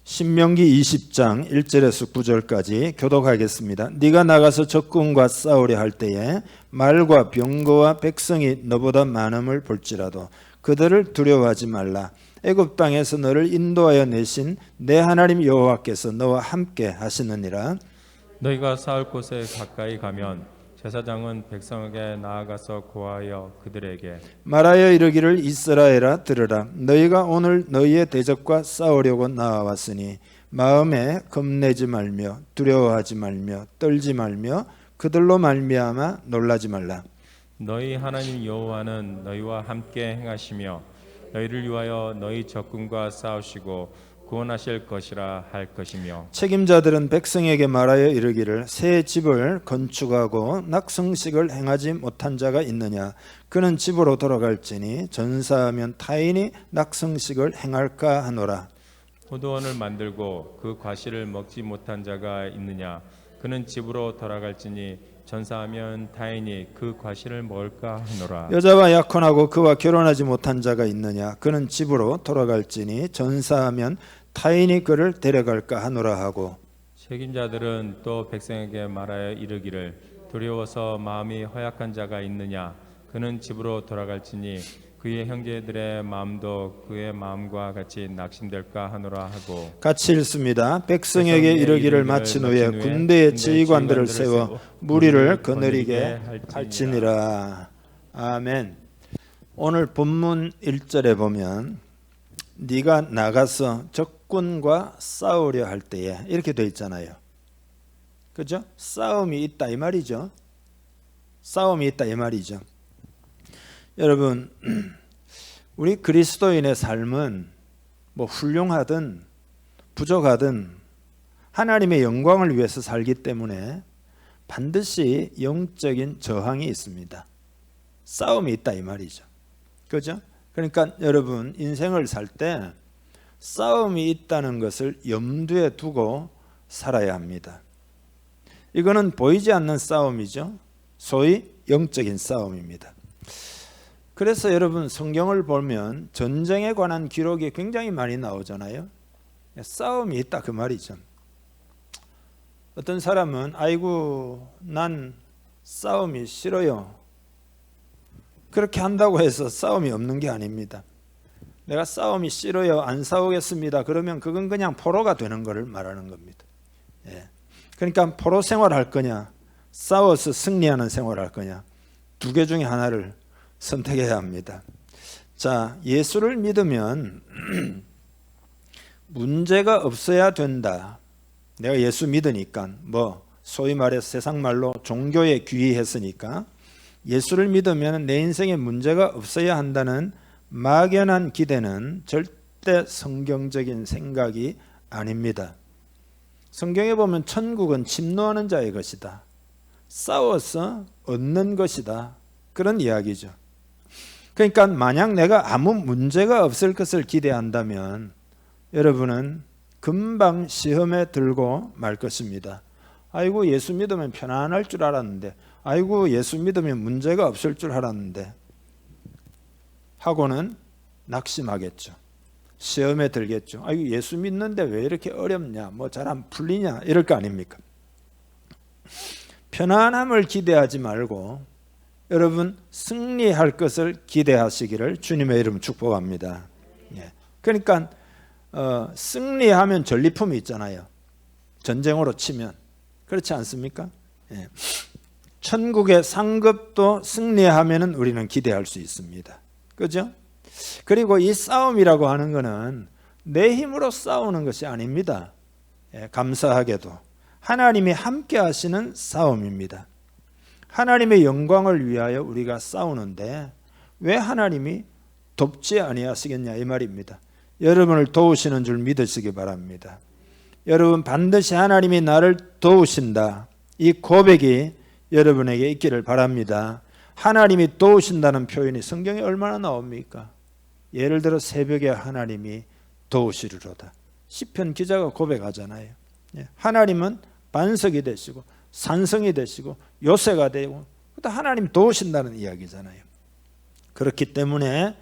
신명기 20장 1절에서 9절까지 교독하겠습니다. 네가 나가서 적군과 싸우려 할 때에 말과 병거와 백성이 너보다 많음을 볼지라도 그들을 두려워하지 말라. 애굽 땅에서 너를 인도하여 내신 내 하나님 여호와께서 너와 함께 하시느니라. 너희가 싸울 곳에 가까이 가면 제사장은 백성에게 나아가서 고하여 그들에게 말하여 이르기를 이스라엘아 들으라. 너희가 오늘 너희의 대적과 싸우려고 나와왔으니 마음에 겁내지 말며 두려워하지 말며 떨지 말며 그들로 말미암아 놀라지 말라. 너희 하나님 여호와는 너희와 함께 행하시며 너희를 위하여 너희 적군과 싸우시고 구원하실 것이라 할 것이며 책임자들은 백성에게 말하여 이르기를 새 집을 건축하고 낙성식을 행하지 못한 자가 있느냐. 그는 집으로 돌아갈지니 전사하면 타인이 낙성식을 행할까 하노라. 포도원을 만들고 그 과실을 먹지 못한 자가 있느냐. 그는 집으로 돌아갈지니 전사하면 타인이 그 과실을 먹을까 하노라. 여자와 약혼하고 그와 결혼하지 못한 자가 있느냐. 그는 집으로 돌아갈지니 전사하면 타인이 그를 데려갈까 하노라 하고 책임자들은 또 백성에게 말하여 이르기를 두려워서 마음이 허약한 자가 있느냐. 그는 집으로 돌아갈지니 그의 형제들의 마음도 그의 마음과 같이 낙심될까 하노라 하고 같이 읽습니다. 백성에게 이르기를 마친 후에 군대의 지휘관들을 세워 무리를 거느리게 할지니라. 아멘. 오늘 본문 1절에 보면 네가 나가서 적군과 싸우려 할 때에 이렇게 되어 있잖아요. 그죠? 싸움이 있다 이 말이죠. 싸움이 있다 이 말이죠. 여러분, 우리 그리스도인의 삶은 뭐 훌륭하든 부족하든 하나님의 영광을 위해서 살기 때문에 반드시 영적인 저항이 있습니다. 싸움이 있다 이 말이죠. 그죠? 그러니까 여러분 인생을 살 때 싸움이 있다는 것을 염두에 두고 살아야 합니다. 이거는 보이지 않는 싸움이죠. 소위 영적인 싸움입니다. 그래서 여러분 성경을 보면 전쟁에 관한 기록이 굉장히 많이 나오잖아요. 싸움이 있다 그 말이죠. 어떤 사람은 아이고 난 싸움이 싫어요. 그렇게 한다고 해서 싸움이 없는 게 아닙니다. 내가 싸움이 싫어요. 안 싸우겠습니다. 그러면 그건 그냥 포로가 되는 것을 말하는 겁니다. 예. 그러니까 포로 생활할 거냐 싸워서 승리하는 생활할 거냐 두 개 중에 하나를 선택해야 합니다. 자, 예수를 믿으면 문제가 없어야 된다. 내가 예수 믿으니까 뭐 소위 말해서 세상 말로 종교에 귀의했으니까 예수를 믿으면 내 인생에 문제가 없어야 한다는 막연한 기대는 절대 성경적인 생각이 아닙니다. 성경에 보면 천국은 침노하는 자의 것이다. 싸워서 얻는 것이다. 그런 이야기죠. 그러니까 만약 내가 아무 문제가 없을 것을 기대한다면 여러분은 금방 시험에 들고 말 것입니다. 아이고 예수 믿으면 편안할 줄 알았는데 아이고 예수 믿으면 문제가 없을 줄 알았는데 하고는 낙심하겠죠. 시험에 들겠죠. 아이고 예수 믿는데 왜 이렇게 어렵냐 뭐 잘 안 풀리냐 이럴 거 아닙니까? 편안함을 기대하지 말고 여러분 승리할 것을 기대하시기를 주님의 이름 축복합니다. 예. 그러니까 승리하면 전리품이 있잖아요. 전쟁으로 치면 그렇지 않습니까? 예. 천국의 상급도 승리하면은 우리는 기대할 수 있습니다. 그죠? 그리고 이 싸움이라고 하는 것은 내 힘으로 싸우는 것이 아닙니다. 예, 감사하게도 하나님이 함께 하시는 싸움입니다. 하나님의 영광을 위하여 우리가 싸우는데 왜 하나님이 돕지 아니하시겠냐 이 말입니다. 여러분을 도우시는 줄 믿으시기 바랍니다. 여러분 반드시 하나님이 나를 도우신다. 이 고백이 여러분에게 있기를 바랍니다. 하나님이 도우신다는 표현이 성경에 얼마나 나옵니까? 예를 들어 새벽에 하나님이 도우시리로다. 시편 기자가 고백하잖아요. 하나님은 반석이 되시고 산성이 되시고 요새가 되고 하나님 도우신다는 이야기잖아요. 그렇기 때문에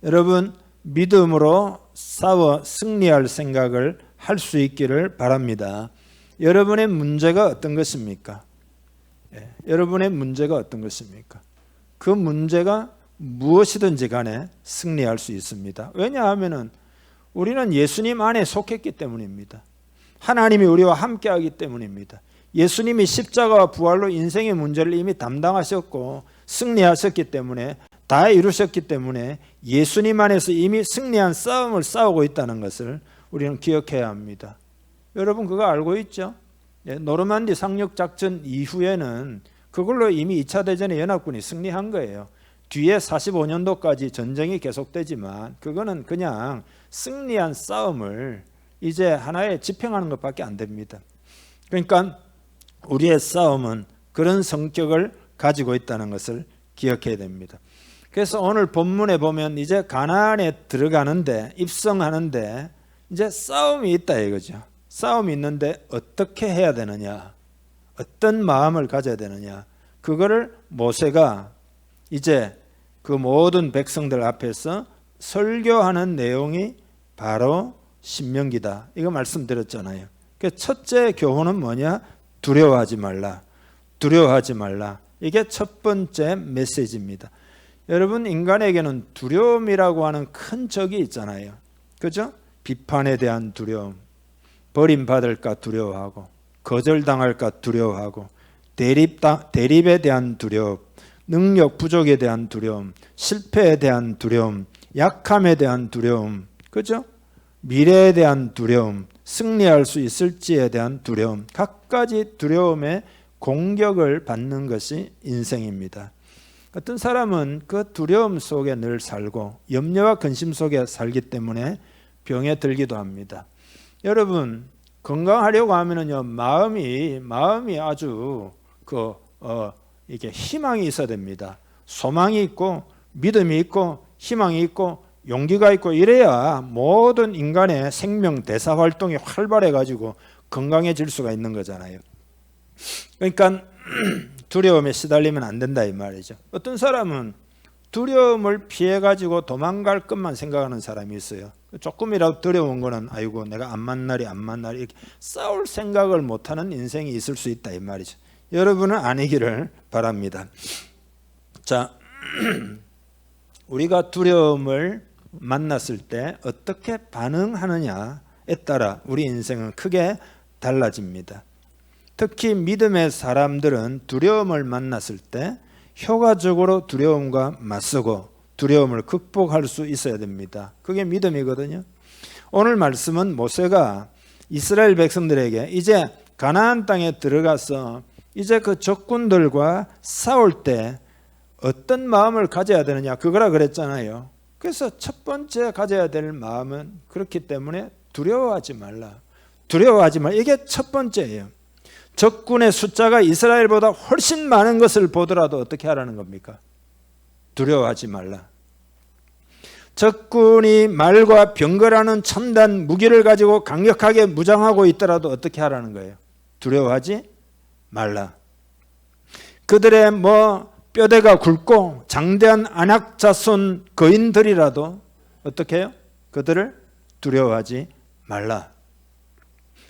여러분 믿음으로 싸워 승리할 생각을 할 수 있기를 바랍니다. 여러분의 문제가 어떤 것입니까? 여러분의 문제가 어떤 것입니까? 그 문제가 무엇이든지 간에 승리할 수 있습니다. 왜냐하면 우리는 예수님 안에 속했기 때문입니다. 하나님이 우리와 함께하기 때문입니다. 예수님이 십자가와 부활로 인생의 문제를 이미 담당하셨고 승리하셨기 때문에, 다 이루셨기 때문에 예수님 안에서 이미 승리한 싸움을 싸우고 있다는 것을 우리는 기억해야 합니다. 여러분 그거 알고 있죠? 노르만디 상륙작전 이후에는 그걸로 이미 2차 대전의 연합군이 승리한 거예요. 뒤에 45년도까지 전쟁이 계속되지만 그거는 그냥 승리한 싸움을 이제 하나의 집행하는 것밖에 안 됩니다. 그러니까 우리의 싸움은 그런 성격을 가지고 있다는 것을 기억해야 됩니다. 그래서 오늘 본문에 보면 이제 가나안에 들어가는데, 입성하는데 이제 싸움이 있다 이거죠. 싸움이 있는데 어떻게 해야 되느냐, 어떤 마음을 가져야 되느냐, 그거를 모세가 이제 그 모든 백성들 앞에서 설교하는 내용이 바로 신명기다. 이거 말씀드렸잖아요. 첫째 교훈은 뭐냐? 두려워하지 말라. 두려워하지 말라. 이게 첫 번째 메시지입니다. 여러분, 인간에게는 두려움이라고 하는 큰 적이 있잖아요. 그죠? 비판에 대한 두려움, 버림받을까 두려워하고, 거절당할까 두려워하고, 대립에 대한 두려움, 능력 부족에 대한 두려움, 실패에 대한 두려움, 약함에 대한 두려움, 그죠? 미래에 대한 두려움, 승리할 수 있을지에 대한 두려움, 각가지 두려움의 공격을 받는 것이 인생입니다. 어떤 사람은 그 두려움 속에 늘 살고 염려와 근심 속에 살기 때문에 병에 들기도 합니다. 여러분, 건강하려고 하면은요, 마음이 아주 이게 희망이 있어야 됩니다. 소망이 있고 믿음이 있고 희망이 있고 용기가 있고 이래야 모든 인간의 생명 대사 활동이 활발해 가지고 건강해질 수가 있는 거잖아요. 그러니까 두려움에 시달리면 안 된다 이 말이죠. 어떤 사람은 두려움을 피해 가지고 도망갈 것만 생각하는 사람이 있어요. 조금이라도 두려운 거는 아이고 내가 안 만나리 이렇게 싸울 생각을 못하는 인생이 있을 수 있다 이 말이죠. 여러분은 아니기를 바랍니다. 자, 우리가 두려움을 만났을 때 어떻게 반응하느냐에 따라 우리 인생은 크게 달라집니다. 특히 믿음의 사람들은 두려움을 만났을 때 효과적으로 두려움과 맞서고 두려움을 극복할 수 있어야 됩니다. 그게 믿음이거든요. 오늘 말씀은 모세가 이스라엘 백성들에게 이제 가나안 땅에 들어가서 이제 그 적군들과 싸울 때 어떤 마음을 가져야 되느냐, 그거라 그랬잖아요. 그래서 첫 번째 가져야 될 마음은 그렇기 때문에 두려워하지 말라. 두려워하지 말라. 이게 첫 번째예요. 적군의 숫자가 이스라엘보다 훨씬 많은 것을 보더라도 어떻게 하라는 겁니까? 두려워하지 말라. 적군이 말과 병거라는 첨단 무기를 가지고 강력하게 무장하고 있더라도 어떻게 하라는 거예요? 두려워하지 말라. 그들의 뼈대가 굵고 장대한 안악자손 거인들이라도 어떻게 해요? 그들을 두려워하지 말라.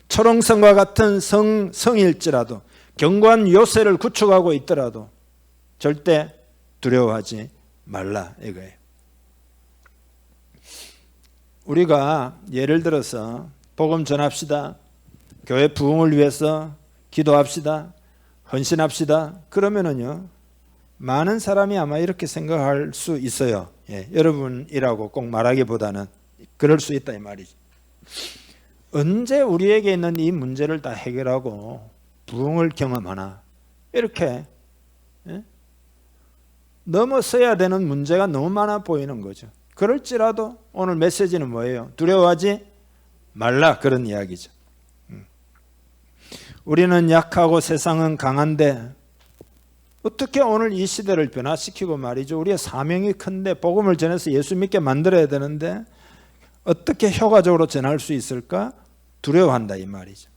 초롱성과 같은 성일지라도 견고한 요새를 구축하고 있더라도 절대 두려워하지 말라 이거예요. 우리가 예를 들어서 복음 전합시다, 교회 부흥을 위해서 기도합시다, 헌신합시다 그러면은요 많은 사람이 아마 이렇게 생각할 수 있어요. 여러분이라고 꼭 말하기보다는 그럴 수 있다 이 말이죠. 언제 우리에게 있는 이 문제를 다 해결하고 부흥을 경험하나, 이렇게 넘어서야 되는 문제가 너무 많아 보이는 거죠. 그럴지라도 오늘 메시지는 뭐예요? 두려워하지 말라, 그런 이야기죠. 우리는 약하고 세상은 강한데 어떻게 오늘 이 시대를 변화시키고 말이죠. 우리의 사명이 큰데 복음을 전해서 예수 믿게 만들어야 되는데 어떻게 효과적으로 전할 수 있을까? 두려워한다 이 말이죠.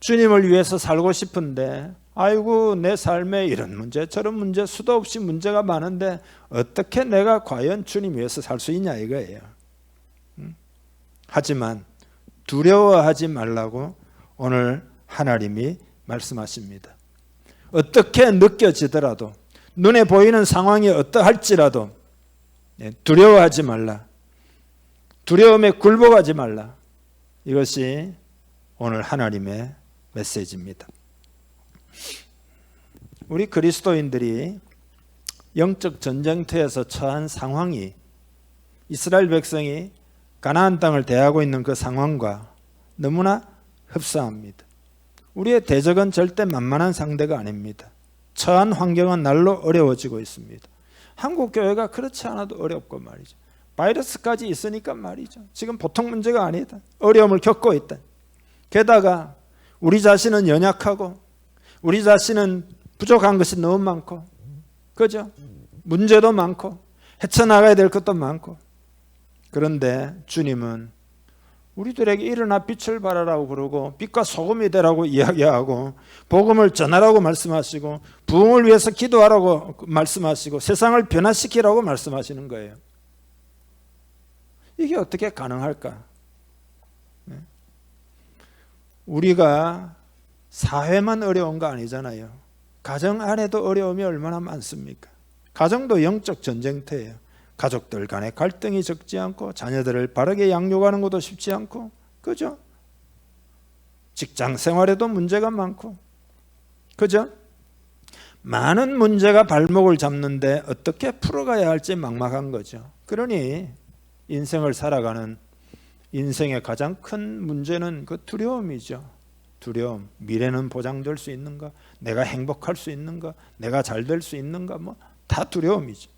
주님을 위해서 살고 싶은데 아이고 내 삶에 이런 문제 저런 문제 수도 없이 문제가 많은데 어떻게 내가 과연 주님 위해서 살 수 있냐 이거예요. 하지만 두려워하지 말라고 오늘 하나님이 말씀하십니다. 어떻게 느껴지더라도, 눈에 보이는 상황이 어떠할지라도 두려워하지 말라. 두려움에 굴복하지 말라. 이것이 오늘 하나님의 메시지입니다. 우리 그리스도인들이 영적 전쟁터에서 처한 상황이, 이스라엘 백성이 가나안 땅을 대하고 있는 그 상황과 너무나 흡사합니다. 우리의 대적은 절대 만만한 상대가 아닙니다. 처한 환경은 날로 어려워지고 있습니다. 한국 교회가 그렇지 않아도 어렵고 말이죠. 바이러스까지 있으니까 말이죠. 지금 보통 문제가 아니다. 어려움을 겪고 있다. 게다가 우리 자신은 연약하고 우리 자신은 부족한 것이 너무 많고, 그죠? 문제도 많고 헤쳐나가야 될 것도 많고. 그런데 주님은 우리들에게 일어나 빛을 발하라고 그러고 빛과 소금이 되라고 이야기하고 복음을 전하라고 말씀하시고 부흥을 위해서 기도하라고 말씀하시고 세상을 변화시키라고 말씀하시는 거예요. 이게 어떻게 가능할까? 우리가 사회만 어려운 거 아니잖아요. 가정 안에도 어려움이 얼마나 많습니까? 가정도 영적 전쟁터예요. 가족들 간의 갈등이 적지 않고 자녀들을 바르게 양육하는 것도 쉽지 않고, 그죠? 직장 생활에도 문제가 많고, 그죠? 많은 문제가 발목을 잡는데 어떻게 풀어가야 할지 막막한 거죠. 그러니 인생을 살아가는 인생의 가장 큰 문제는 그 두려움이죠. 두려움. 미래는 보장될 수 있는가? 내가 행복할 수 있는가? 내가 잘 될 수 있는가? 뭐 다 두려움이죠.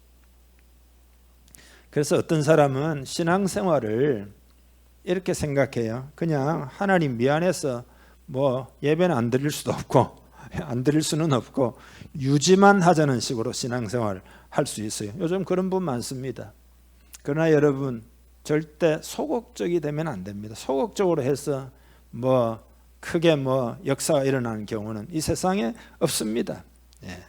그래서 어떤 사람은 신앙생활을 이렇게 생각해요. 그냥 하나님 미안해서 뭐 예배는 안 드릴 수도 없고 안 드릴 수는 없고 유지만 하자는 식으로 신앙생활을 할 수 있어요. 요즘 그런 분 많습니다. 그러나 여러분, 절대 소극적이 되면 안 됩니다. 소극적으로 해서 뭐 크게 뭐 역사가 일어나는 경우는 이 세상에 없습니다. 예.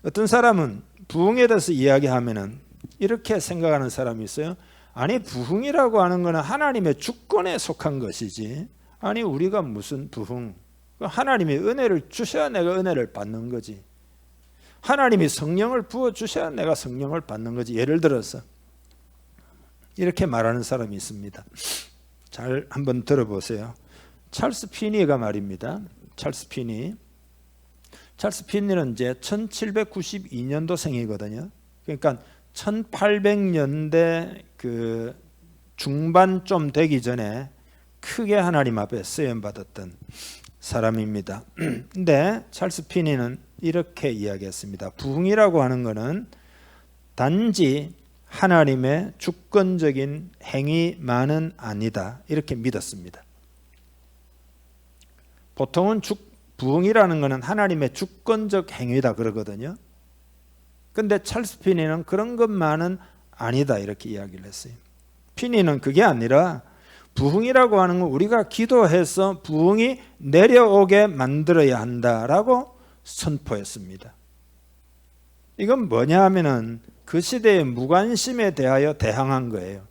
어떤 사람은 부흥에 대해서 이야기하면은 이렇게 생각하는 사람이 있어요. 아니, 부흥이라고 하는 것은 하나님의 주권에 속한 것이지, 아니 우리가 무슨 부흥, 하나님이 은혜를 주셔야 내가 은혜를 받는 거지, 하나님이 성령을 부어주셔야 내가 성령을 받는 거지. 예를 들어서 이렇게 말하는 사람이 있습니다. 잘 한번 들어보세요. 찰스 피니가 말입니다. 찰스 피니는 이제 1792년도 생이거든요. 그러니까 1800년대 그 중반쯤 되기 전에 크게 하나님 앞에 쓰임 받았던 사람입니다. 근데 찰스 피니는 이렇게 이야기했습니다. 부흥이라고 하는 것은 단지 하나님의 주권적인 행위만은 아니다, 이렇게 믿었습니다. 보통은 부흥이라는 것은 하나님의 주권적 행위다 그러거든요. 근데 찰스 피니는 그런 것만은 아니다, 이렇게 이야기를 했어요. 피니는 그게 아니라 부흥이라고 하는 건 우리가 기도해서 부흥이 내려오게 만들어야 한다라고 선포했습니다. 이건 뭐냐 하면은 그 시대의 무관심에 대하여 대항한 거예요.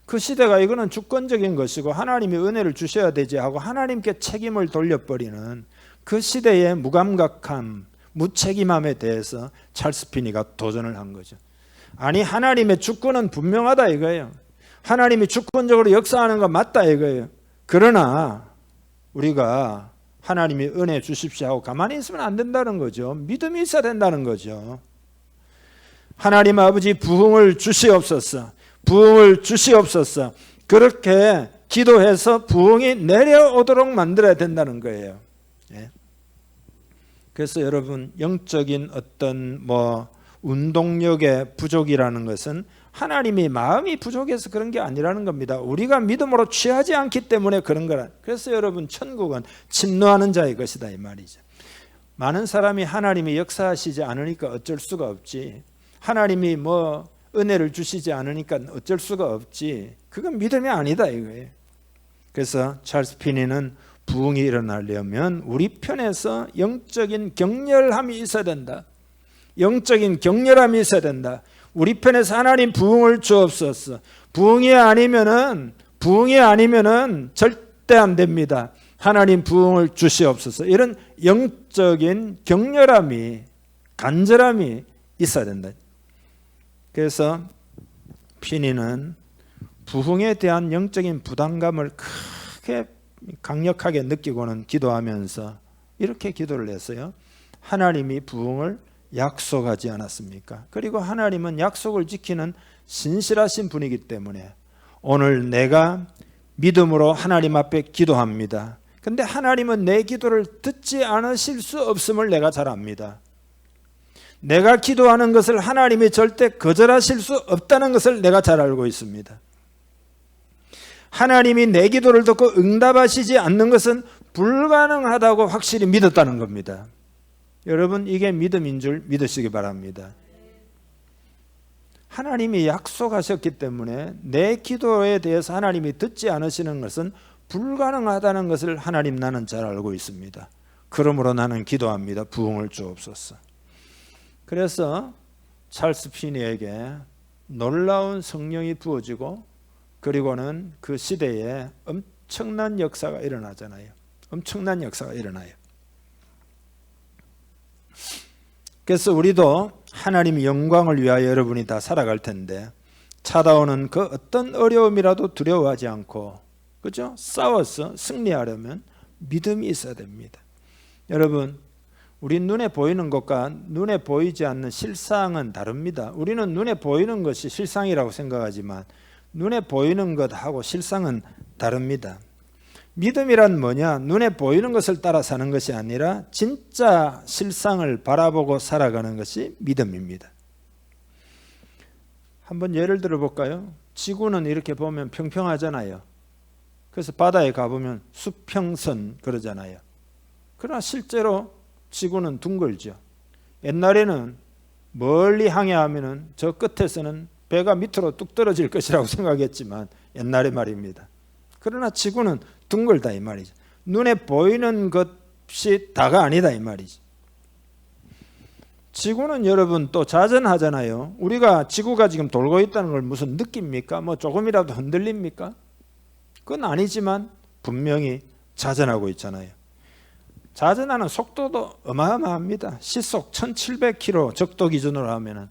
그 시대가 이거는 주권적인 것이고 하나님이 은혜를 주셔야 되지 하고 하나님께 책임을 돌려버리는 그 시대의 무감각함, 무책임함에 대해서 찰스 피니가 도전을 한 거죠. 아니, 하나님의 주권은 분명하다 이거예요. 하나님이 주권적으로 역사하는 거 맞다 이거예요. 그러나 우리가 하나님이 은혜 주십시오 하고 가만히 있으면 안 된다는 거죠. 믿음이 있어야 된다는 거죠. 하나님 아버지 부흥을 주시옵소서, 부흥을 주시옵소서, 그렇게 기도해서 부흥이 내려오도록 만들어야 된다는 거예요. 예. 그래서 여러분, 영적인 어떤 운동력의 부족이라는 것은 하나님이 마음이 부족해서 그런 게 아니라는 겁니다. 우리가 믿음으로 취하지 않기 때문에 그런 거라. 그래서 여러분, 천국은 침노하는 자의 것이다 이 말이죠. 많은 사람이 하나님이 역사하시지 않으니까 어쩔 수가 없지, 하나님이 은혜를 주시지 않으니까 어쩔 수가 없지, 그건 믿음이 아니다 이거예요. 그래서 찰스 피니는 부흥이 일어나려면 우리 편에서 영적인 격렬함이 있어야 된다. 영적인 격렬함이 있어야 된다. 우리 편에서 하나님 부흥을 주옵소서. 부흥이 아니면은 부흥이 아니면은 절대 안 됩니다. 하나님 부흥을 주시옵소서. 이런 영적인 격렬함이, 간절함이 있어야 된다. 그래서 피니는 부흥에 대한 영적인 부담감을 크게 강력하게 느끼고는 기도하면서 이렇게 기도를 했어요. 하나님이 부흥을 약속하지 않았습니까? 그리고 하나님은 약속을 지키는 신실하신 분이기 때문에 오늘 내가 믿음으로 하나님 앞에 기도합니다. 근데 하나님은 내 기도를 듣지 않으실 수 없음을 내가 잘 압니다. 내가 기도하는 것을 하나님이 절대 거절하실 수 없다는 것을 내가 잘 알고 있습니다. 하나님이 내 기도를 듣고 응답하시지 않는 것은 불가능하다고 확실히 믿었다는 겁니다. 여러분, 이게 믿음인 줄 믿으시기 바랍니다. 하나님이 약속하셨기 때문에 내 기도에 대해서 하나님이 듣지 않으시는 것은 불가능하다는 것을 하나님 나는 잘 알고 있습니다. 그러므로 나는 기도합니다. 부흥을 주옵소서. 그래서 찰스 피니에게 놀라운 성령이 부어지고 그리고는 그 시대에 엄청난 역사가 일어나잖아요. 엄청난 역사가 일어나요. 그래서 우리도 하나님의 영광을 위하여 여러분이 다 살아갈 텐데 찾아오는 그 어떤 어려움이라도 두려워하지 않고, 그죠? 싸워서 승리하려면 믿음이 있어야 됩니다. 여러분, 우리 눈에 보이는 것과 눈에 보이지 않는 실상은 다릅니다. 우리는 눈에 보이는 것이 실상이라고 생각하지만 눈에 보이는 것하고 실상은 다릅니다. 믿음이란 뭐냐? 눈에 보이는 것을 따라 사는 것이 아니라 진짜 실상을 바라보고 살아가는 것이 믿음입니다. 한번 예를 들어 볼까요? 지구는 이렇게 보면 평평하잖아요. 그래서 바다에 가보면 수평선 그러잖아요. 그러나 실제로 지구는 둥글죠. 옛날에는 멀리 항해하면은 저 끝에서는 배가 밑으로 뚝 떨어질 것이라고 생각했지만 옛날의 말입니다. 그러나 지구는 둥글다 이 말이죠. 눈에 보이는 것이 다가 아니다 이 말이죠. 지구는 여러분 또 자전하잖아요. 우리가 지구가 지금 돌고 있다는 걸 무슨 느낍니까? 뭐 조금이라도 흔들립니까? 그건 아니지만 분명히 자전하고 있잖아요. 자전하는 속도도 어마어마합니다. 시속 1700km 적도 기준으로 하면은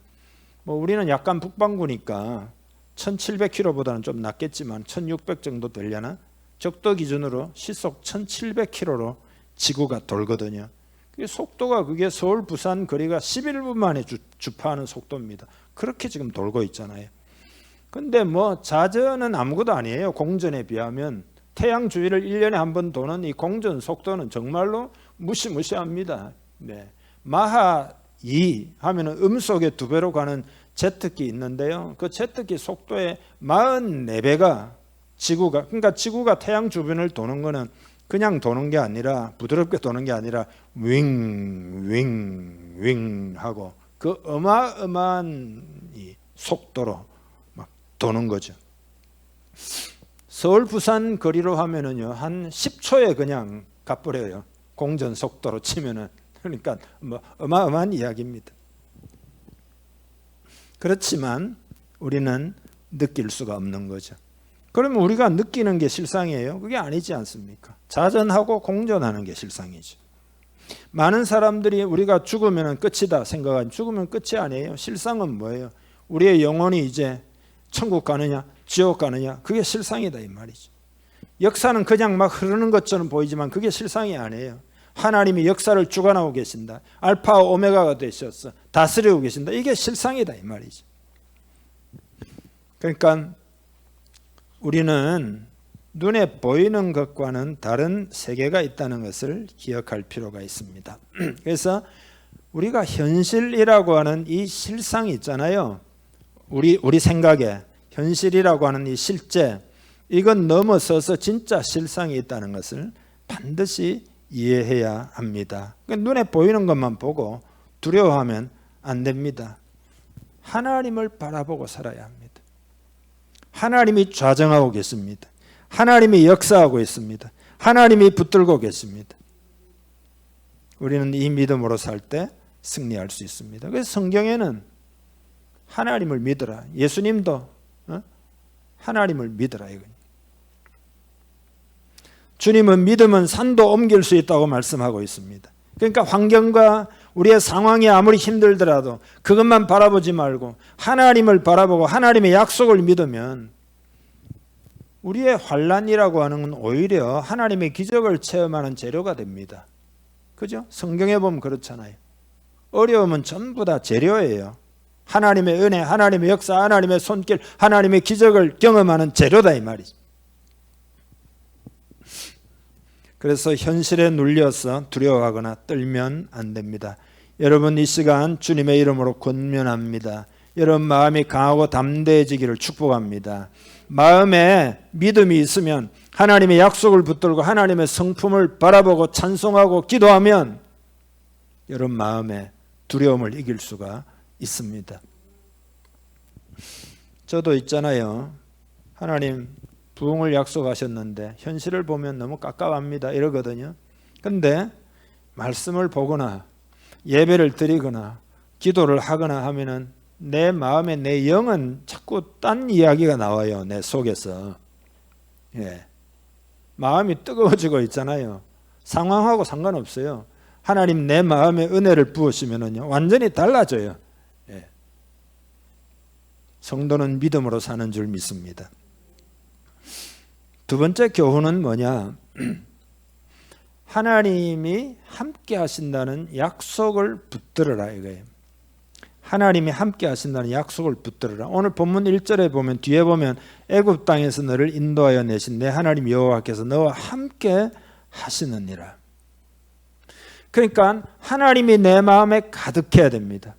뭐 우리는 약간 북반구니까 1700km보다는 좀 낮겠지만 1600 정도 되려나? 적도 기준으로 시속 1700km로 지구가 돌거든요. 속도가 그게 서울 부산 거리가 11분 만에 주파하는 속도입니다. 그렇게 지금 돌고 있잖아요. 근데 뭐 자전은 아무것도 아니에요. 공전에 비하면 태양 주위를 1년에 한 번 도는 이 공전 속도는 정말로 무시무시합니다. 네. 마하 2 하면은 음속의 2배로 가는 제트기 있는데요. 그 제트기 속도의 44배가 지구가, 그러니까 지구가 태양 주변을 도는 거는 그냥 도는 게 아니라 부드럽게 도는 게 아니라 윙 하고 그 어마어마한 이 속도로 막 도는 거죠. 서울 부산 거리로 하면은요 한 10초에 그냥 가버려요. 공전 속도로 치면은. 그러니까 뭐 어마어마한 이야기입니다. 그렇지만 우리는 느낄 수가 없는 거죠. 그러면 우리가 느끼는 게 실상이에요? 그게 아니지 않습니까? 자전하고 공전하는 게 실상이죠. 많은 사람들이 우리가 죽으면 끝이다 생각하지만 죽으면 끝이 아니에요. 실상은 뭐예요? 우리의 영혼이 이제 천국 가느냐 지옥 가느냐 그게 실상이다 이 말이죠. 역사는 그냥 막 흐르는 것처럼 보이지만 그게 실상이 아니에요. 하나님이 역사를 주관하고 계신다. 알파와 오메가가 되셨어. 다스리고 계신다. 이게 실상이다 이 말이죠. 그러니까 우리는 눈에 보이는 것과는 다른 세계가 있다는 것을 기억할 필요가 있습니다. 그래서 우리가 현실이라고 하는 이 실상이 있잖아요. 우리 생각에 현실이라고 하는 이 실제, 이건 넘어서서 진짜 실상이 있다는 것을 반드시 이해해야 합니다. 눈에 보이는 것만 보고 두려워하면 안 됩니다. 하나님을 바라보고 살아야 합니다. 하나님이 좌정하고 계십니다. 하나님이 역사하고 있습니다. 하나님이 붙들고 계십니다. 우리는 이 믿음으로 살 때 승리할 수 있습니다. 그래서 성경에는 하나님을 믿어라. 예수님도 하나님을 믿어라 이거예요. 주님은 믿으면 산도 옮길 수 있다고 말씀하고 있습니다. 그러니까 환경과 우리의 상황이 아무리 힘들더라도 그것만 바라보지 말고 하나님을 바라보고 하나님의 약속을 믿으면 우리의 환난이라고 하는 건 오히려 하나님의 기적을 체험하는 재료가 됩니다. 그죠? 성경에 보면 그렇잖아요. 어려움은 전부 다 재료예요. 하나님의 은혜, 하나님의 역사, 하나님의 손길, 하나님의 기적을 경험하는 재료다 이 말이죠. 그래서 현실에 눌려서 두려워하거나 떨면 안 됩니다. 여러분 이 시간 주님의 이름으로 권면합니다. 여러분 마음이 강하고 담대해지기를 축복합니다. 마음에 믿음이 있으면 하나님의 약속을 붙들고 하나님의 성품을 바라보고 찬송하고 기도하면 여러분 마음에 두려움을 이길 수가 있습니다. 저도 있잖아요. 하나님 부흥을 약속하셨는데 현실을 보면 너무 깝깝합니다 이러거든요. 근데 말씀을 보거나 예배를 드리거나 기도를 하거나 하면은 내 마음에 내 영은 자꾸 딴 이야기가 나와요. 내 속에서. 예. 마음이 뜨거워지고 있잖아요. 상황하고 상관없어요. 하나님 내 마음에 은혜를 부으시면은요 완전히 달라져요. 예. 성도는 믿음으로 사는 줄 믿습니다. 두 번째 교훈은 뭐냐? 하나님이 함께 하신다는 약속을 붙들어라 이거예요. 하나님이 함께 하신다는 약속을 붙들어라. 오늘 본문 1절에 보면 뒤에 보면 애굽 땅에서 너를 인도하여 내신 내 하나님 여호와께서 너와 함께 하시느니라. 그러니까 하나님이 내 마음에 가득해야 됩니다.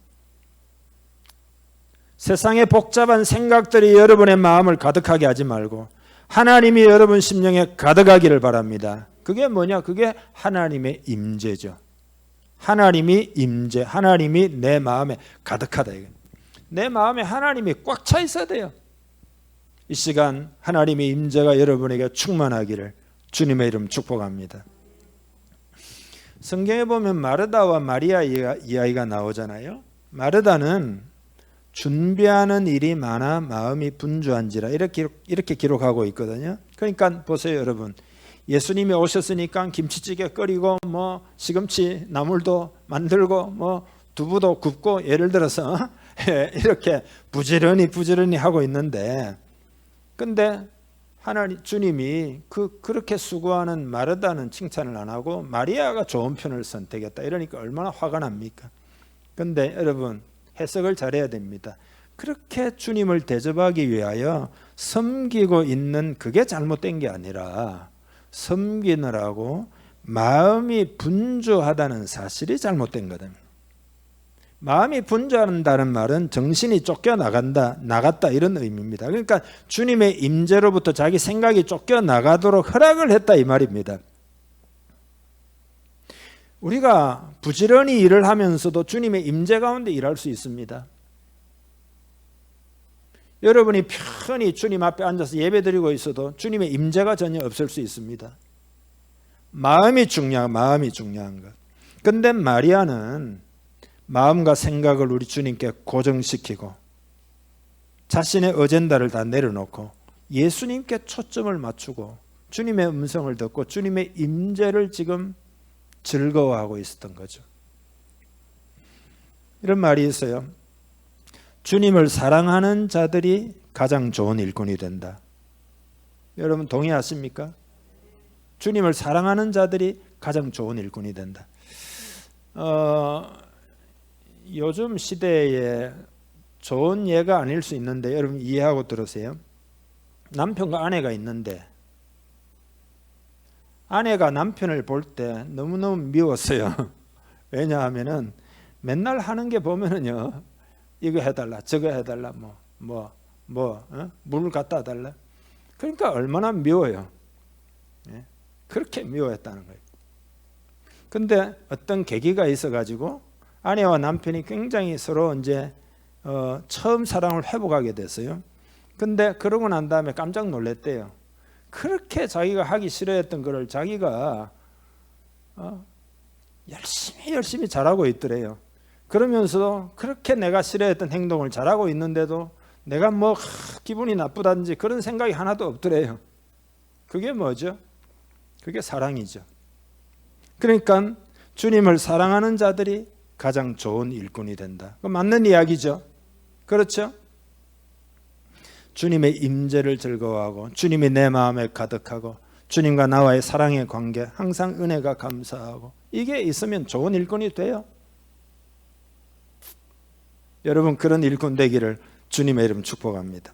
세상의 복잡한 생각들이 여러분의 마음을 가득하게 하지 말고 하나님이 여러분 심령에 가득하기를 바랍니다. 그게 뭐냐? 그게 하나님의 임재죠. 하나님이 임재, 하나님이 내 마음에 가득하다. 내 마음에 하나님이 꽉 차 있어야 돼요. 이 시간 하나님의 임재가 여러분에게 충만하기를 주님의 이름 축복합니다. 성경에 보면 마르다와 마리아 이야기가 나오잖아요. 마르다는 준비하는 일이 많아 마음이 분주한지라 이렇게 기록하고 있거든요. 그러니까 보세요 여러분. 예수님이 오셨으니까 김치찌개 끓이고 뭐 시금치 나물도 만들고 뭐 두부도 굽고 예를 들어서 이렇게 부지런히 하고 있는데 근데 하나님 주님이 그렇게 수고하는 마르다는 칭찬을 안 하고 마리아가 좋은 편을 선택했다 이러니까 얼마나 화가 납니까? 근데 여러분 해석을 잘해야 됩니다. 그렇게 주님을 대접하기 위하여 섬기고 있는 그게 잘못된 게 아니라 섬기느라고 마음이 분주하다는 사실이 잘못된 거다. 마음이 분주한다는 말은 정신이 나갔다 이런 의미입니다. 그러니까 주님의 임재로부터 자기 생각이 쫓겨나가도록 허락을 했다 이 말입니다. 우리가 부지런히 일을 하면서도 주님의 임재 가운데 일할 수 있습니다. 여러분이 편히 주님 앞에 앉아서 예배드리고 있어도 주님의 임재가 전혀 없을 수 있습니다. 마음이 중요한 것. 근데 마리아는 마음과 생각을 우리 주님께 고정시키고 자신의 어젠다를 다 내려놓고 예수님께 초점을 맞추고 주님의 음성을 듣고 주님의 임재를 지금 즐거워하고 있었던 거죠. 이런 말이 있어요. 주님을 사랑하는 자들이 가장 좋은 일꾼이 된다. 여러분 동의하십니까? 주님을 사랑하는 자들이 가장 좋은 일꾼이 된다. 요즘 시대에 좋은 예가 아닐 수 있는데 여러분 이해하고 들으세요. 남편과 아내가 있는데 아내가 남편을 볼 때 너무너무 미웠어요. 왜냐하면은 맨날 하는 게 보면은요. 이거 해달라 저거 해달라 물 갖다 달라. 그러니까 얼마나 미워요. 그렇게 미워했다는 거예요. 근데 어떤 계기가 있어가지고 아내와 남편이 굉장히 서로 이제 처음 사랑을 회복하게 됐어요. 근데 그러고 난 다음에 깜짝 놀랐대요. 그렇게 자기가 하기 싫어했던 거를 자기가 열심히 잘하고 있더래요. 그러면서도 그렇게 내가 싫어했던 행동을 잘하고 있는데도 내가 뭐 기분이 나쁘다든지 그런 생각이 하나도 없더래요. 그게 뭐죠? 그게 사랑이죠. 그러니까 주님을 사랑하는 자들이 가장 좋은 일꾼이 된다. 그 맞는 이야기죠. 그렇죠? 주님의 임재를 즐거워하고 주님이 내 마음에 가득하고 주님과 나와의 사랑의 관계, 항상 은혜가 감사하고 이게 있으면 좋은 일꾼이 돼요. 여러분 그런 일꾼 되기를 주님의 이름 축복합니다.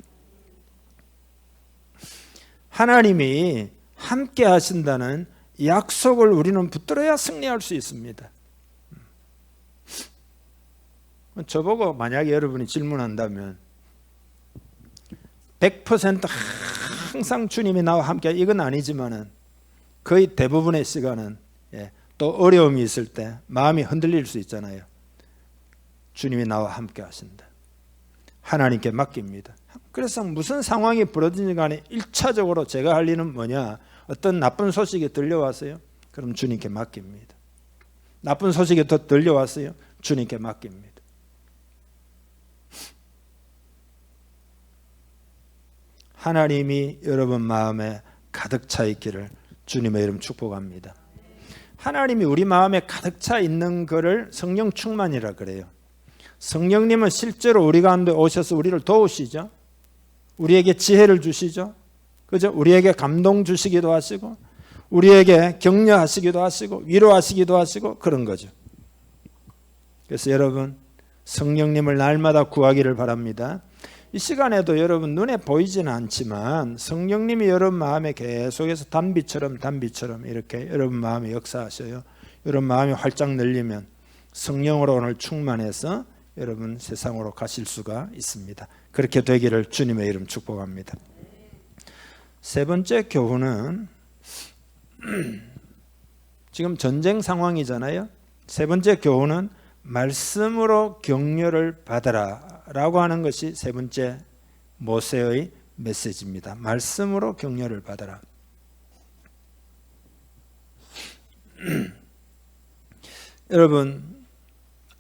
하나님이 함께 하신다는 약속을 우리는 붙들어야 승리할 수 있습니다. 저보고 만약에 여러분이 질문한다면 100% 항상 주님이 나와 함께, 이건 아니지만은 거의 대부분의 시간은 또 어려움이 있을 때 마음이 흔들릴 수 있잖아요. 주님이 나와 함께 하신다. 하나님께 맡깁니다. 그래서 무슨 상황이 벌어지는 간에 1차적으로 제가 할 일은 뭐냐? 어떤 나쁜 소식이 들려왔어요? 그럼 주님께 맡깁니다. 나쁜 소식이 더 들려왔어요? 주님께 맡깁니다. 하나님이 여러분 마음에 가득 차 있기를 주님의 이름 축복합니다. 하나님이 우리 마음에 가득 차 있는 것을 성령 충만이라 그래요. 성령님은 실제로 우리 가운데 오셔서 우리를 도우시죠. 우리에게 지혜를 주시죠. 그죠? 우리에게 감동 주시기도 하시고 우리에게 격려하시기도 하시고 위로하시기도 하시고 그런 거죠. 그래서 여러분 성령님을 날마다 구하기를 바랍니다. 이 시간에도 여러분 눈에 보이지는 않지만 성령님이 여러분 마음에 계속해서 단비처럼 이렇게 여러분 마음에 역사하셔요. 여러분 마음이 활짝 열리면 성령으로 오늘 충만해서 여러분 세상으로 가실 수가 있습니다. 그렇게 되기를 주님의 이름 축복합니다. 세 번째 교훈은 지금 전쟁 상황이잖아요. 세 번째 교훈은 말씀으로 격려를 받아라 라고 하는 것이 세 번째 모세의 메시지입니다. 말씀으로 격려를 받아라. 여러분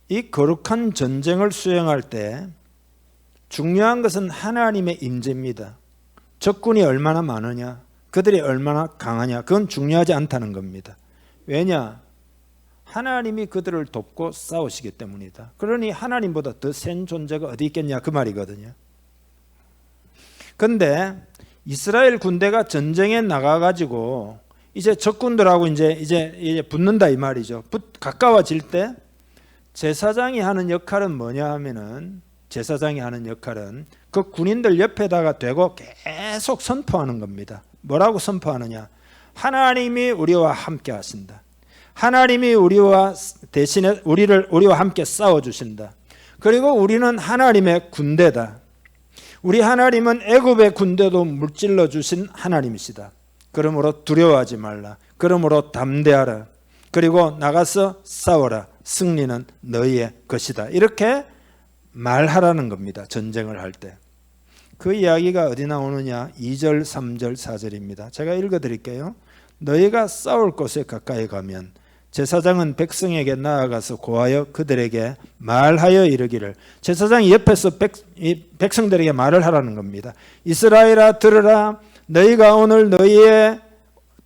이 거룩한 전쟁을 수행할 때 중요한 것은 하나님의 임재입니다. 적군이 얼마나 많으냐, 그들이 얼마나 강하냐, 그건 중요하지 않다는 겁니다. 왜냐? 하나님이 그들을 돕고 싸우시기 때문이다. 그러니 하나님보다 더 센 존재가 어디 있겠냐 그 말이거든요. 그런데 이스라엘 군대가 전쟁에 나가가지고 이제 적군들하고 이제 붙는다 이 말이죠. 가까워질 때 제사장이 하는 역할은 뭐냐 하면은 제사장이 하는 역할은 그 군인들 옆에다가 대고 계속 선포하는 겁니다. 뭐라고 선포하느냐? 하나님이 우리와 함께 하신다. 하나님이 우리와 대신에 우리와 함께 싸워 주신다. 그리고 우리는 하나님의 군대다. 우리 하나님은 애굽의 군대도 물질러 주신 하나님이시다. 그러므로 두려워하지 말라. 그러므로 담대하라. 그리고 나가서 싸워라. 승리는 너희의 것이다. 이렇게 말하라는 겁니다. 전쟁을 할 때. 그 이야기가 어디 나오느냐? 2절, 3절, 4절입니다. 제가 읽어드릴게요. 너희가 싸울 곳에 가까이 가면 제사장은 백성에게 나아가서 고하여 그들에게 말하여 이르기를, 제사장이 옆에서 백성들에게 말을 하라는 겁니다. 이스라엘아 들으라. 너희가 오늘 너희의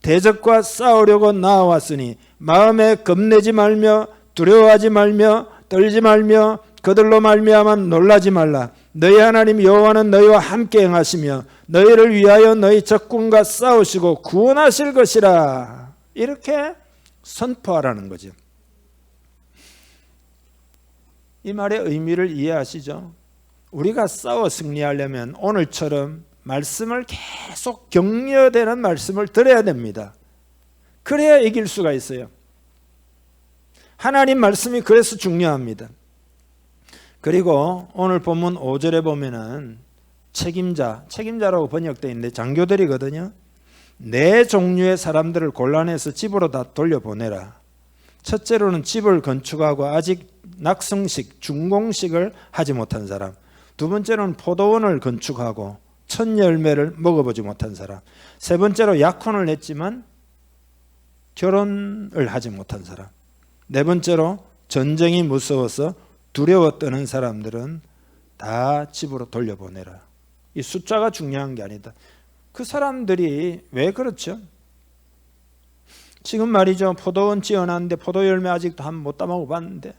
대적과 싸우려고 나와왔으니 마음에 겁내지 말며 두려워하지 말며 떨지 말며 그들로 말미암아 놀라지 말라. 너희 하나님 여호와는 너희와 함께 행하시며 너희를 위하여 너희 적군과 싸우시고 구원하실 것이라. 이렇게 선포하라는 거죠. 이 말의 의미를 이해하시죠? 우리가 싸워 승리하려면 오늘처럼 말씀을 계속 격려되는 말씀을 들어야 됩니다. 그래야 이길 수가 있어요. 하나님 말씀이 그래서 중요합니다. 그리고 오늘 본문 5절에 보면은 책임자라고 번역되어 있는데 장교들이거든요. 네 종류의 사람들을 골라내서 집으로 다 돌려보내라. 첫째로는 집을 건축하고 아직 낙성식, 준공식을 하지 못한 사람. 두 번째로는 포도원을 건축하고 첫 열매를 먹어보지 못한 사람. 세 번째로 약혼을 했지만 결혼을 하지 못한 사람. 네 번째로 전쟁이 무서워서 두려워 떠는 사람들은 다 집으로 돌려보내라. 이 숫자가 중요한 게 아니다. 그 사람들이 왜 그렇죠? 지금 말이죠. 포도원 지어놨는데 포도 열매 아직도 한 못 따먹어 봤는데,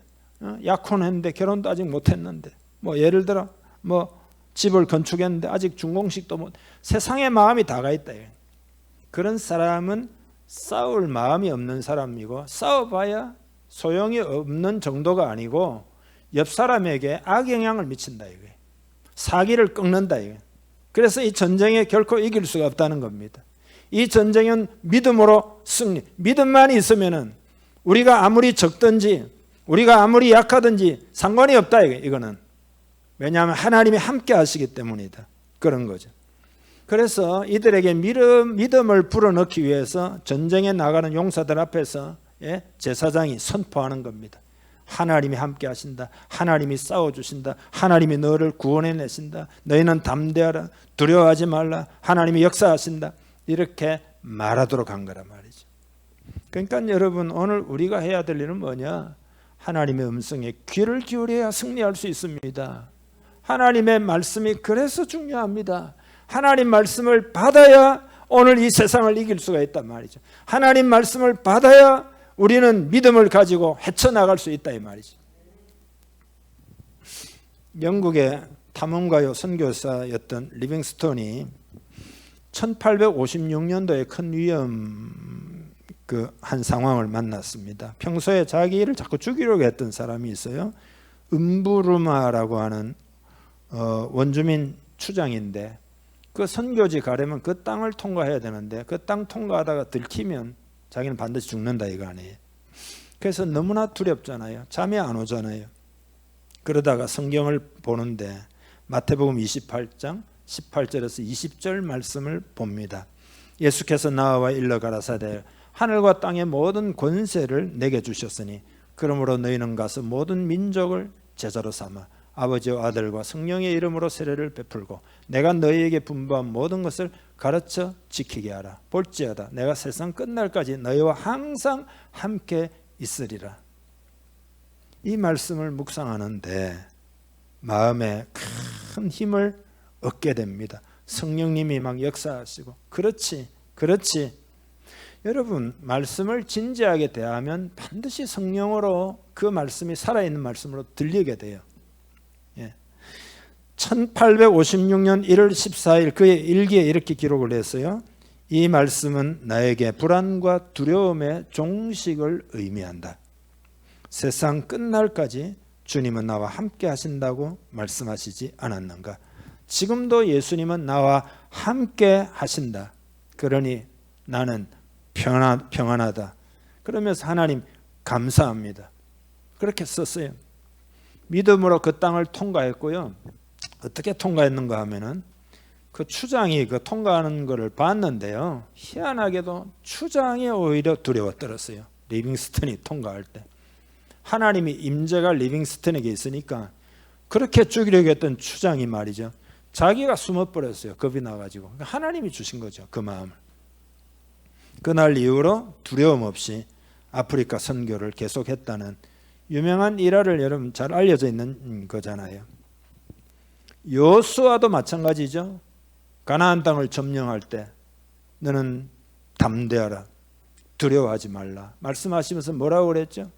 약혼했는데 결혼도 아직 못했는데, 뭐 예를 들어 뭐 집을 건축했는데 아직 준공식도 못. 세상에 마음이 다가 있다. 그런 사람은 싸울 마음이 없는 사람이고, 싸워봐야 소용이 없는 정도가 아니고 옆 사람에게 악영향을 미친다 이거예요. 사기를 꺾는다 이거예요. 그래서 이 전쟁에 결코 이길 수가 없다는 겁니다. 이 전쟁은 믿음으로 승리. 믿음만 있으면은 우리가 아무리 적든지 우리가 아무리 약하든지 상관이 없다 이거는. 왜냐하면 하나님이 함께 하시기 때문이다. 그런 거죠. 그래서 이들에게 믿음을 불어넣기 위해서 전쟁에 나가는 용사들 앞에서 제사장이 선포하는 겁니다. 하나님이 함께 하신다. 하나님이 싸워주신다. 하나님이 너를 구원해내신다. 너희는 담대하라. 두려워하지 말라. 하나님이 역사하신다. 이렇게 말하도록 한 거란 말이죠. 그러니까 여러분, 오늘 우리가 해야 될 일은 뭐냐? 하나님의 음성에 귀를 기울여야 승리할 수 있습니다. 하나님의 말씀이 그래서 중요합니다. 하나님 말씀을 받아야 오늘 이 세상을 이길 수가 있단 말이죠. 하나님 말씀을 받아야 우리는 믿음을 가지고 헤쳐나갈 수 있다 이 말이죠. 영국의 탐험가요 선교사였던 리빙스톤이 1856년도에 큰 위험 한 상황을 만났습니다. 평소에 자기를 자꾸 죽이려고 했던 사람이 있어요. 음부르마라고 하는 원주민 추장인데, 그 선교지 가려면 그 땅을 통과해야 되는데 그 땅 통과하다가 들키면 자기는 반드시 죽는다 이거 아니에요. 그래서 너무나 두렵잖아요. 잠이 안 오잖아요. 그러다가 성경을 보는데 마태복음 28장 18절에서 20절 말씀을 봅니다. 예수께서 나와 일러 가라사대 하늘과 땅의 모든 권세를 내게 주셨으니 그러므로 너희는 가서 모든 민족을 제자로 삼아 아버지와 아들과 성령의 이름으로 세례를 베풀고 내가 너희에게 분부한 모든 것을 가르쳐 지키게 하라. 볼지어다 내가 세상 끝날까지 너희와 항상 함께 있으리라. 이 말씀을 묵상하는데 마음에 큰 힘을 얻게 됩니다. 성령님이 막 역사하시고, 그렇지. 여러분, 말씀을 진지하게 대하면 반드시 성령으로 그 말씀이 살아있는 말씀으로 들리게 돼요. 1856년 1월 14일 그의 일기에 이렇게 기록을 했어요. 이 말씀은 나에게 불안과 두려움의 종식을 의미한다. 세상 끝날까지 주님은 나와 함께 하신다고 말씀하시지 않았는가? 지금도 예수님은 나와 함께 하신다. 그러니 나는 평안하다. 그러면서 하나님 감사합니다. 그렇게 썼어요. 믿음으로 그 땅을 통과했고요. 어떻게 통과했는가 하면은 그 추장이 그 통과하는 것을 봤는데요. 희한하게도 추장이 오히려 두려워 떨었어요. 리빙스턴이 통과할 때. 하나님이 임재가 리빙스턴에게 있으니까 그렇게 죽이려고 했던 추장이 말이죠. 자기가 숨어버렸어요. 겁이 나가지고. 하나님이 주신 거죠. 그 마음을. 그날 이후로 두려움 없이 아프리카 선교를 계속했다는 유명한 일화를 여러분 잘 알려져 있는 거잖아요. 요수아도 마찬가지죠. 가나안 땅을 점령할 때 너는 담대하라. 두려워하지 말라. 말씀하시면서 뭐라고 그랬죠?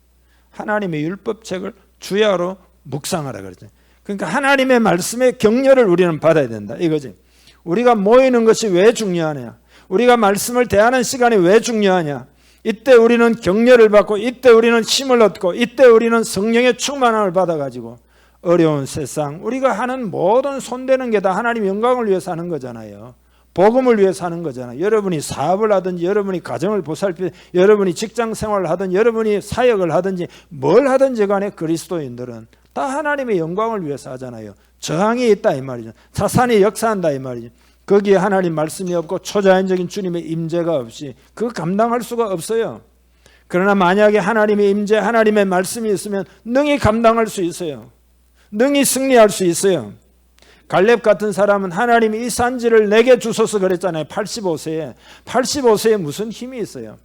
하나님의 율법책을 주야로 묵상하라 그랬죠. 그러니까 하나님의 말씀의 격려를 우리는 받아야 된다 이거지. 우리가 모이는 것이 왜 중요하냐? 우리가 말씀을 대하는 시간이 왜 중요하냐? 이때 우리는 격려를 받고, 이때 우리는 힘을 얻고, 이때 우리는 성령의 충만함을 받아가지고 어려운 세상, 우리가 하는 모든 손대는 게 다 하나님 영광을 위해서 하는 거잖아요. 복음을 위해서 하는 거잖아요. 여러분이 사업을 하든지, 여러분이 가정을 보살피, 여러분이 직장 생활을 하든지, 여러분이 사역을 하든지, 뭘 하든지 간에 그리스도인들은 다 하나님의 영광을 위해서 하잖아요. 저항이 있다 이 말이죠. 사탄이 역사한다 이 말이죠. 거기에 하나님 말씀이 없고 초자연적인 주님의 임재가 없이 그거 감당할 수가 없어요. 그러나 만약에 하나님의 임재, 하나님의 말씀이 있으면 능히 감당할 수 있어요. 능히 승리할 수 있어요. 갈렙 같은 사람은 하나님이 이 산지를 내게 주소서 그랬잖아요. 85세에. 85세에 무슨 힘이 있어요.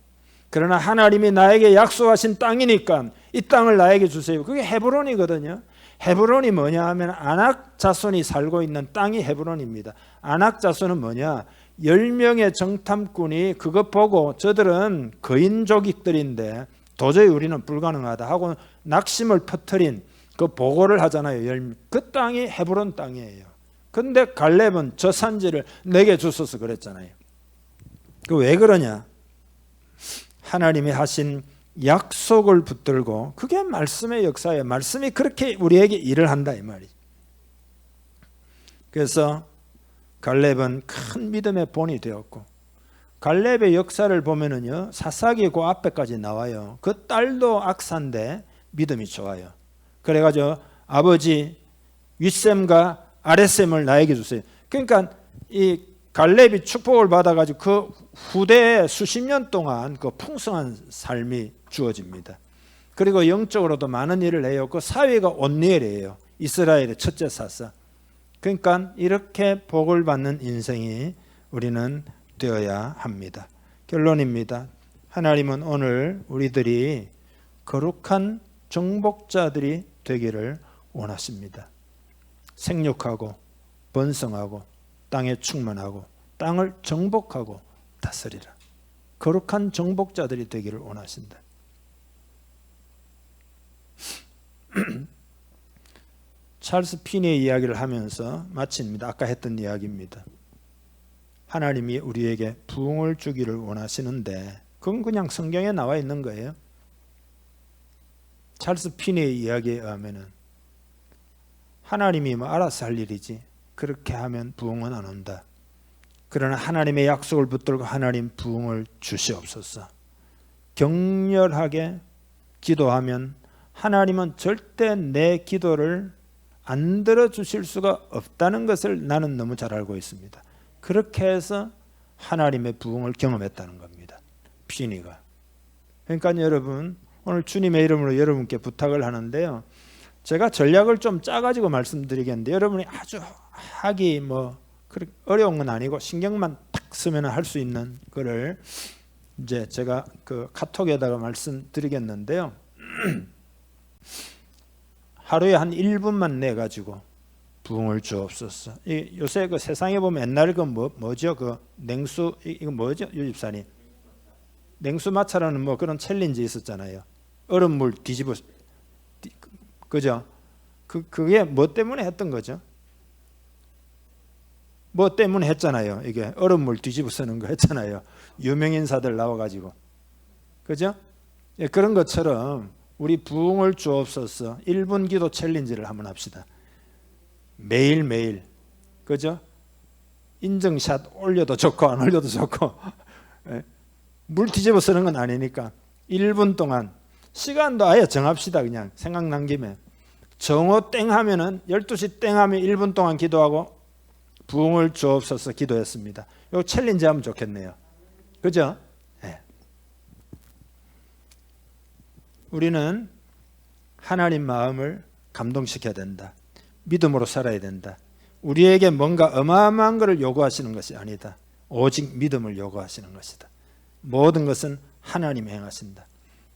그러나 하나님이 나에게 약속하신 땅이니까 이 땅을 나에게 주세요. 그게 헤브론이거든요. 헤브론이 뭐냐 하면 아낙 자손이 살고 있는 땅이 헤브론입니다. 아낙 자손은 뭐냐? 10명의 정탐꾼이 그것 보고 저들은 거인족익들인데 도저히 우리는 불가능하다 하고 낙심을 퍼뜨린 그 보고를 하잖아요. 그 땅이 헤브론 땅이에요. 근데 갈렙은 저 산지를 내게 주소서 그랬잖아요. 그 왜 그러냐? 하나님이 하신 약속을 붙들고, 그게 말씀의 역사예요. 말씀이 그렇게 우리에게 일을 한다 이 말이죠. 그래서 갈렙은 큰 믿음의 본이 되었고, 갈렙의 역사를 보면은요, 사사기 그 앞에까지 나와요. 그 딸도 악사인데 믿음이 좋아요. 그래가지고 아버지 윗셈과 아랫셈을 나에게 주세요. 그러니까 이 갈렙이 축복을 받아가지고 그 후대에 수십 년 동안 그 풍성한 삶이 주어집니다. 그리고 영적으로도 많은 일을 해요. 그 사위가 온니엘이에요. 이스라엘의 첫째 사사. 그러니까 이렇게 복을 받는 인생이 우리는 되어야 합니다. 결론입니다. 하나님은 오늘 우리들이 거룩한 정복자들이 되기를 원하십니다. 생육하고 번성하고 땅에 충만하고 땅을 정복하고 다스리라. 거룩한 정복자들이 되기를 원하신다. 찰스 피니의 이야기를 하면서 마칩니다. 아까 했던 이야기입니다. 하나님이 우리에게 부흥을 주기를 원하시는데 그건 그냥 성경에 나와 있는 거예요. 찰스 피니의 이야기에 의하면은 하나님이 뭐 알아서 할 일이지 그렇게 하면 부흥은 안 온다. 그러나 하나님의 약속을 붙들고 하나님 부흥을 주시옵소서. 격렬하게 기도하면 하나님은 절대 내 기도를 안 들어주실 수가 없다는 것을 나는 너무 잘 알고 있습니다. 그렇게 해서 하나님의 부흥을 경험했다는 겁니다. 피니가. 그러니까 여러분 오늘 주님의 이름으로 여러분께 부탁을 하는데요. 제가 전략을 좀 짜가지고 말씀드리겠는데 여러분이 아주 하기 뭐 그렇게 어려운 건 아니고 신경만 딱 쓰면 할 수 있는 거를 이제 제가 그 카톡에다가 말씀드리겠는데요. 하루에 한 1분만 내 가지고 부흥을 주옵소서. 요새 그 세상에 보면 옛날 그 뭐죠? 그 냉수 이거 뭐죠? 유집사님. 냉수 마차라는 뭐 그런 챌린지 있었잖아요. 얼음물 뒤집어 그죠? 그게 뭐 때문에 했던 거죠? 뭐 때문에 했잖아요. 이게 얼음물 뒤집어 쓰는 거 했잖아요. 유명인사들 나와가지고. 그죠? 예, 그런 것처럼 우리 부흥을 주옵소서 1분 기도 챌린지를 한번 합시다. 매일매일. 그죠? 인증샷 올려도 좋고 안 올려도 좋고 물 뒤집어 쓰는 건 아니니까 1분 동안 시간도 아예 정합시다. 그냥 생각난 김에 정오 땡 하면은 12시 땡 하면 1분 동안 기도하고 부흥을 주옵소서 기도했습니다. 이거 챌린지 하면 좋겠네요. 그죠? 네. 우리는 하나님 마음을 감동시켜야 된다. 믿음으로 살아야 된다. 우리에게 뭔가 어마어마한 것을 요구하시는 것이 아니다. 오직 믿음을 요구하시는 것이다. 모든 것은 하나님이 행하신다.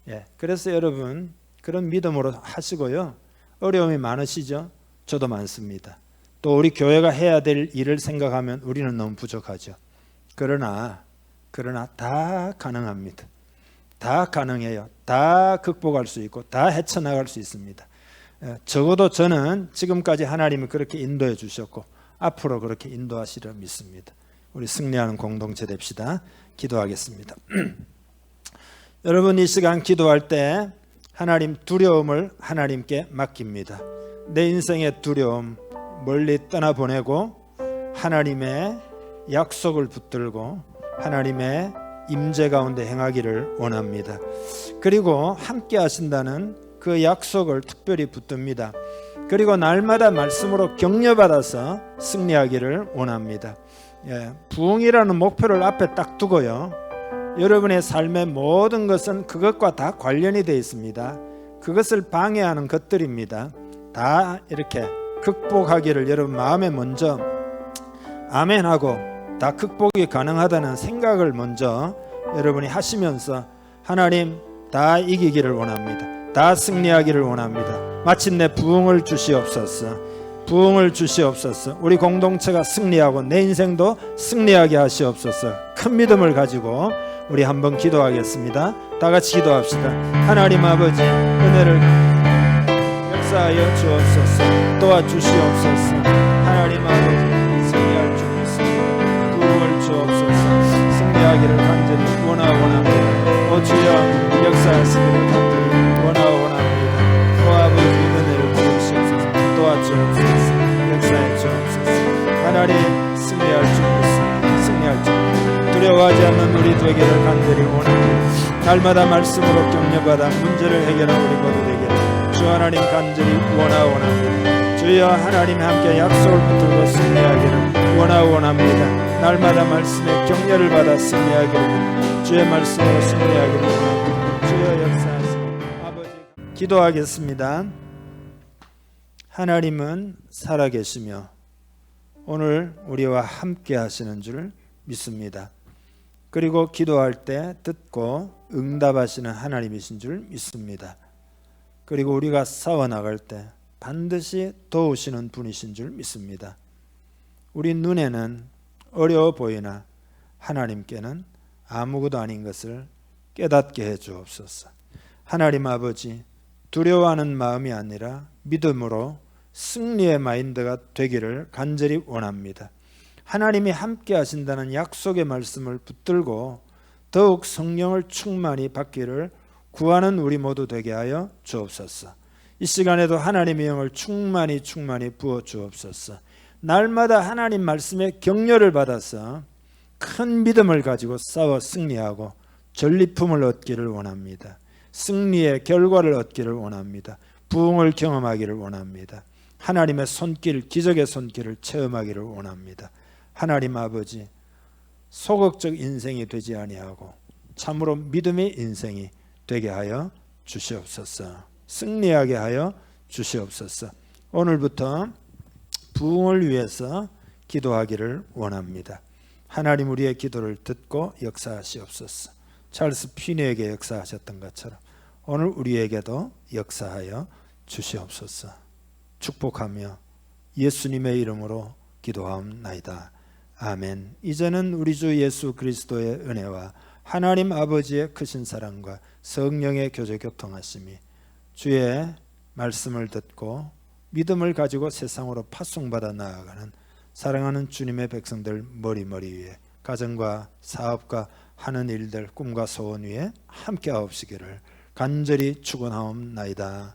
예, 그래서 여러분 그런 믿음으로 하시고요. 어려움이 많으시죠? 저도 많습니다. 또 우리 교회가 해야 될 일을 생각하면 우리는 너무 부족하죠. 그러나 다 가능합니다. 다 가능해요. 다 극복할 수 있고 다 헤쳐나갈 수 있습니다. 적어도 저는 지금까지 하나님이 그렇게 인도해 주셨고 앞으로 그렇게 인도하시려 믿습니다. 우리 승리하는 공동체 됩시다. 기도하겠습니다. 여러분 이 시간 기도할 때 하나님 두려움을 하나님께 맡깁니다. 내 인생의 두려움 멀리 떠나보내고 하나님의 약속을 붙들고 하나님의 임재 가운데 행하기를 원합니다. 그리고 함께 하신다는 그 약속을 특별히 붙듭니다. 그리고 날마다 말씀으로 격려받아서 승리하기를 원합니다. 예, 부흥이라는 목표를 앞에 딱 두고요. 여러분의 삶의 모든 것은 그것과 다 관련이 되어 있습니다. 그것을 방해하는 것들입니다. 다 이렇게 극복하기를 여러분 마음에 먼저 아멘하고 다 극복이 가능하다는 생각을 먼저 여러분이 하시면서 하나님 다 이기기를 원합니다. 다 승리하기를 원합니다. 마침내 부흥을 주시옵소서. 부흥을 주시옵소서. 우리 공동체가 승리하고 내 인생도 승리하게 하시옵소서. 큰 믿음을 가지고 우리 한번 기도하겠습니다. 다 같이 기도합시다. 하나님 아버지, 은혜를 역사하여 주옵소서. 도와주시옵소서. 하나님 아버지, 승리할 줄 믿습니다. 부흥을 주옵소서. 승리하기를 간절히 원합니다. 오 주여, 역사하시기를 간절히 원합니다. 오 아버지, 은혜를 주옵소서. 도와주옵소서. 역사해 주옵소서. 하나님, 승리할 줄 믿습니다. 승리할 줄 믿습니다. 두려워하지 않는 우리 되기를 간절히 원합니다. 날마다 말씀으로 격려받아 문제를 해결하는 우리 모두 되기를 주 하나님 간절히 원합니다. 주여, 하나님 함께 약속을 붙들고 승리하기를 원합니다. 날마다 말씀에 격려를 받아 승리하기를, 주의 말씀으로 승리하기를 원합니다. 주여 역사하시고 아버지, 기도하겠습니다. 하나님은 살아계시며 오늘 우리와 함께 하시는 줄 믿습니다. 그리고 기도할 때 듣고 응답하시는 하나님이신 줄 믿습니다. 그리고 우리가 싸워나갈 때 반드시 도우시는 분이신 줄 믿습니다. 우리 눈에는 어려워 보이나 하나님께는 아무것도 아닌 것을 깨닫게 해 주옵소서. 하나님 아버지, 두려워하는 마음이 아니라 믿음으로 승리의 마인드가 되기를 간절히 원합니다. 하나님이 함께 하신다는 약속의 말씀을 붙들고 더욱 성령을 충만히 받기를 구하는 우리 모두 되게 하여 주옵소서. 이 시간에도 하나님의 영을 충만히 부어 주옵소서. 날마다 하나님 말씀에 격려를 받아서 큰 믿음을 가지고 싸워 승리하고 전리품을 얻기를 원합니다. 승리의 결과를 얻기를 원합니다. 부흥을 경험하기를 원합니다. 하나님의 손길, 기적의 손길을 체험하기를 원합니다. 하나님 아버지, 소극적 인생이 되지 아니하고 참으로 믿음의 인생이 되게 하여 주시옵소서. 승리하게 하여 주시옵소서. 오늘부터 부흥을 위해서 기도하기를 원합니다. 하나님, 우리의 기도를 듣고 역사하시옵소서. 찰스 피니에게 역사하셨던 것처럼 오늘 우리에게도 역사하여 주시옵소서. 축복하며 예수님의 이름으로 기도하옵나이다. 아멘. 이제는 우리 주 예수 그리스도의 은혜와 하나님 아버지의 크신 사랑과 성령의 교제 교통하심이 주의 말씀을 듣고 믿음을 가지고 세상으로 파송받아 나아가는 사랑하는 주님의 백성들 머리 위에, 가정과 사업과 하는 일들, 꿈과 소원 위에 함께 하옵시기를 간절히 축원하옵나이다.